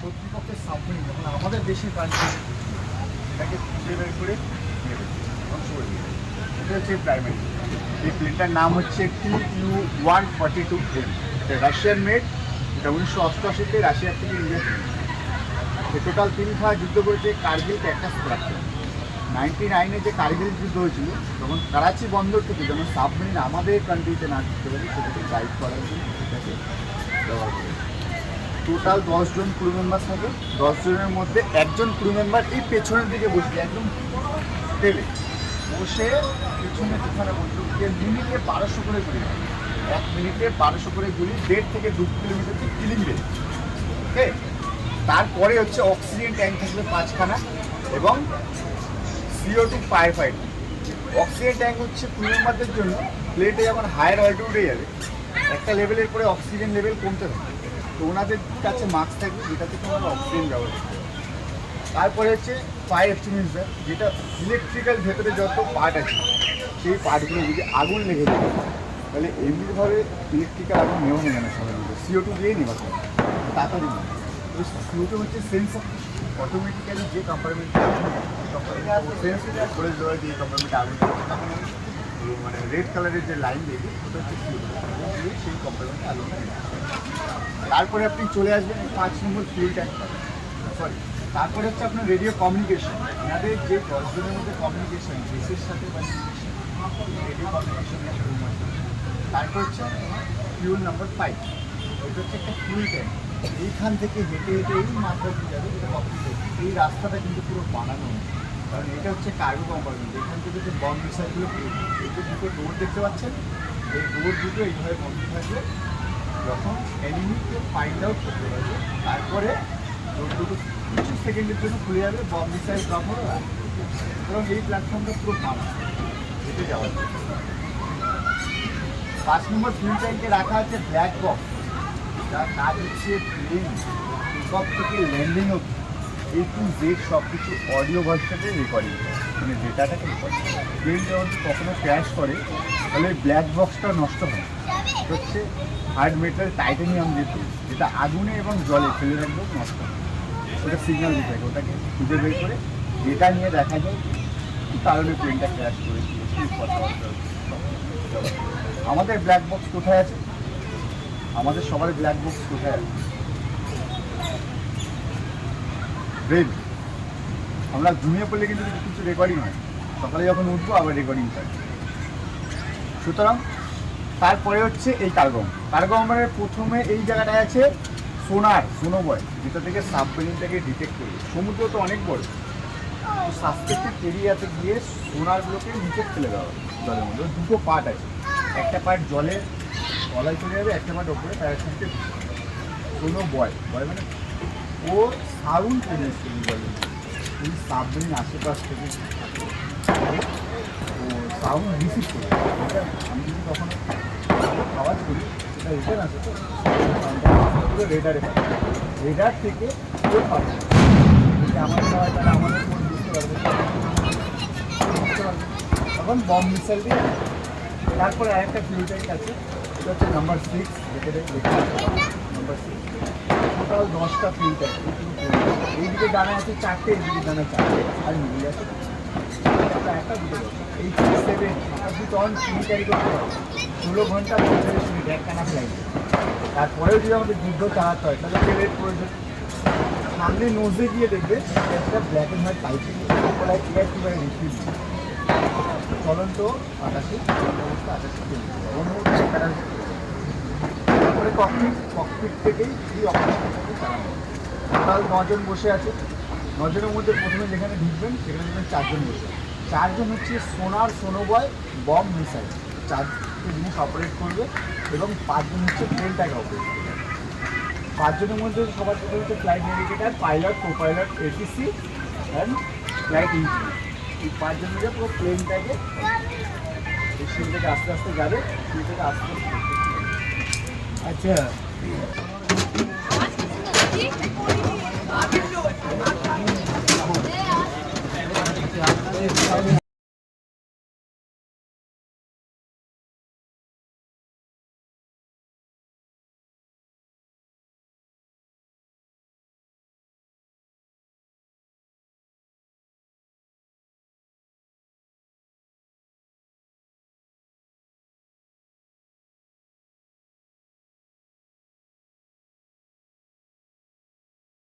শত্রুপক্ষের সাবমেরিন যখন আমাদের দেশের কান্ট্রি এটাকে খুঁজে বের করে নেবে ধ্বংস করে দেবে। এটা হচ্ছে প্রাইমারি। এই প্লেনটার নাম হচ্ছে Tu-142M। এটা রাশিয়ান মেড। এটা 1988-তে রাশিয়ার থেকে ইন্ডিয়াতে। টোটাল 3 ভাগ যুদ্ধ করেছে কার্গিল ক্যাকটাস ক্লাবটা। 99-এ যে কার্গিল যুদ্ধ হয়েছিল তখন করাচি বন্দর থেকে যেমন সাবমেরিন আমাদের কান্ট্রিতে না ঢুকতে পারি সেটাকে গাইড করার জন্য এটাকে ব্যবহার করে। টোটাল 10 জন ক্রু মেম্বার থাকে। 10 জনের মধ্যে একজন ক্রু মেম্বার এই পেছনের দিকে বসে একদম টেলে বসে পেছনে যেখানে বন্দুককে মিনিটে 1200 করে গুলি, 1 মিনিটে 1200 করে গুলি, 1.5 থেকে 2 কিলোমিটার কিলিং রেঞ্জ। ওকে, তারপরে হচ্ছে অক্সিজেন ট্যাঙ্ক থাকবে 5খানা এবং CO2 fire fighter. Oxygen tank হচ্ছে ক্রু মেম্বারদের জন্য প্লেটে যখন হায়ার অল্টিটিউডে যাবে একটা লেভেলের পরে অক্সিজেন লেভেল কমতে থাকে, তো ওনাদের কাছে মাস্ক থাকবে যেটা থেকে ওনারা অক্সিজেন ব্যবহার করতে হবে। তারপরে হচ্ছে ফায়ার এক্সটিংগুইশার, যেটা ইলেকট্রিক্যাল ভেতরে যত পার্ট আছে সেই পার্টগুলো যদি আগুন লেগে যায় তাহলে এমনিভাবে ইলেকট্রিক্যাল আগুন নেওয়া যায় না সবাই মিলে, CO2 দিয়েই নেওয়া যায় তাড়াতাড়ি না। তো CO2 হচ্ছে সেন্সার, অটোমেটিক্যালি যে কম্পার্টমেন্টে সেন্স করে দেওয়া দিয়ে কম্পার্টমেন্টে আগুন মানে রেড কালারের যে লাইন দেখবে ওটা হচ্ছে CO2 দিয়ে সেই কম্পার্টমেন্টে আগুন। তারপরে আপনি চলে আসবেন 5 নম্বর ফিউল ট্যাঙ্ক। সরি, তারপরে হচ্ছে আপনার রেডিও কমিউনিকেশন। আমাদের যে 10 জনের মধ্যে কমিউনিকেশন দেশের সাথে বা রেডিও কমিউনিকেশনের রুম আছে। তারপর হচ্ছে ফিউল নাম্বার 5, এটা হচ্ছে একটা ফিউল ট্যাঙ্ক। এইখান থেকে হেঁটে হেঁটে এই মাত্রা দিয়ে যাবে, এটা এই রাস্তাটা কিন্তু পুরো বানানো, কারণ এটা হচ্ছে কার্গো কম্পার্টমেন্ট। এখান থেকে যে বম মিসাইলগুলো এই যে দুটো ডোর দেখতে পাচ্ছেন, এই ডোর দুটো এইভাবে বন্ধ থাকবে। যখন এনিমিকে ফাইন্ড আউট করতে পারবে তারপরে দুটো কিছু সেকেন্ডের জন্য খুলে যাবে, বম মিসাইল ড্রপ হবে। এবং এই প্ল্যাটফর্মটা পুরো ফাঁকা হেঁটে যাওয়ার জন্য। 5 নম্বর ফিউল ট্যাঙ্কে রাখা আছে ব্ল্যাক বক্স, যার কাজ হচ্ছে প্লেন টেকঅফ থেকে ল্যান্ডিং অবধি A to Z সব কিছু অডিও ভার্সনে রেকর্ডিং, মানে ডেটাটাকে রেকর্ড। প্লেন যখন কখনো ক্র্যাশ করে তাহলে ব্ল্যাক বক্সটা নষ্ট হয়। এটা হচ্ছে হার্ড মেটাল টাইটানিয়াম দিয়ে তৈরি, যেটা আগুনে এবং জলে ফেলে রাখলেও নষ্ট হয়। ওটা সিগন্যাল দিতে থাকে, ওটাকে খুঁজে বের করে ডেটা নিয়ে দেখা যায় কী কারণে প্লেনটা ক্র্যাশ করেছিল, কী কথাবার্তা। আমাদের ব্ল্যাক বক্স কোথায় আছে? আমাদের সবার ব্ল্যাক বক্স কোথায় আছে? ব্রেন। আমরা ঘুমিয়ে পড়লে কিন্তু কিছু রেকর্ডিং হয়, সকালে যখন উঠবো আবার রেকর্ডিং থাকে। সুতরাং তারপরে হচ্ছে এই কার্গোমারের প্রথমে এই জায়গাটায় আছে সোনোবয়, যেটা থেকে সাবমেরিনটাকে ডিটেক্ট করবে। সমুদ্র তো অনেক বড়, তো সাসপেক্টেড এরিয়াতে গিয়ে সোনারগুলোকে নিচে ফেলে দেওয়া হবে জলের মধ্যে। দুটো পার্ট আছে, একটা পার্ট জলের তলায় চলে যাবে, একটা পার্ট ওপরে তার সাথে সোনোবয় মানে ও সাউন্ড প্রডিউস করবে জলের এই সাবমেরিন আশেপাশ থেকে ও সাউন্ড রিসিভ করবে। আমি যদি কখনো আওয়াজ করি সেটা রিটার্ন আসে, তো পুরো রেডার থেকে কেউ পাবে আমাদের হয়, তাহলে আমাদের ফোন বুঝতে পারবে, তখন বম মিসাইল দিয়ে। তারপরে আরেকটা ফিউল ট্যাঙ্ক আছে, এটা হচ্ছে নাম্বার 6, নাম্বার 6। টোটাল 10টা ফিউল ট্যাঙ্ক। এইদিকে দানা আছে 4টে, এইদিকে দানা 4টে, আর মিলিয়ে আছে একটা দুটো। এই 7 আপনি তখন ফিউল ক্যারি করতে পারবেন 16 ঘন্টা 45 মিনিট একটানা ফ্লাইট। তারপরেও যদি আমাদের যুদ্ধ চালাতে হয় তাহলে তেলের প্রয়োজন। সামনে নোজে গিয়ে দেখবে একটা ব্ল্যাক অ্যান্ড হোয়াইট পাইপিং বলা হয় এয়ার টিউবার রিফিউজ চলন্ত 88 অবস্থা 88 তারপরে ককপিট থেকেই এই অপারেশনটাকে চালানো। টোটাল 9 জন বসে আছে। 9 জনের মধ্যে প্রথমে যেখানে ঢুকবেন সেখানে দেখবেন 4 জন বসে। 4 জন হচ্ছে সোনোবয়, বম মিসাইল 4টে জিনিস অপারেট করবে এবং 5 জন হচ্ছে প্লেনটাকে অপারেট করবে। 5 জনের মধ্যে সবার সাথে হচ্ছে flight navigator, pilot, co-pilot, ATC and flight engineer. এই 5 জন মিলে পুরো প্লেনটাকে এই সিল থেকে আস্তে আস্তে যাবে, সিল থেকে আস্তে আস্তে। আচ্ছা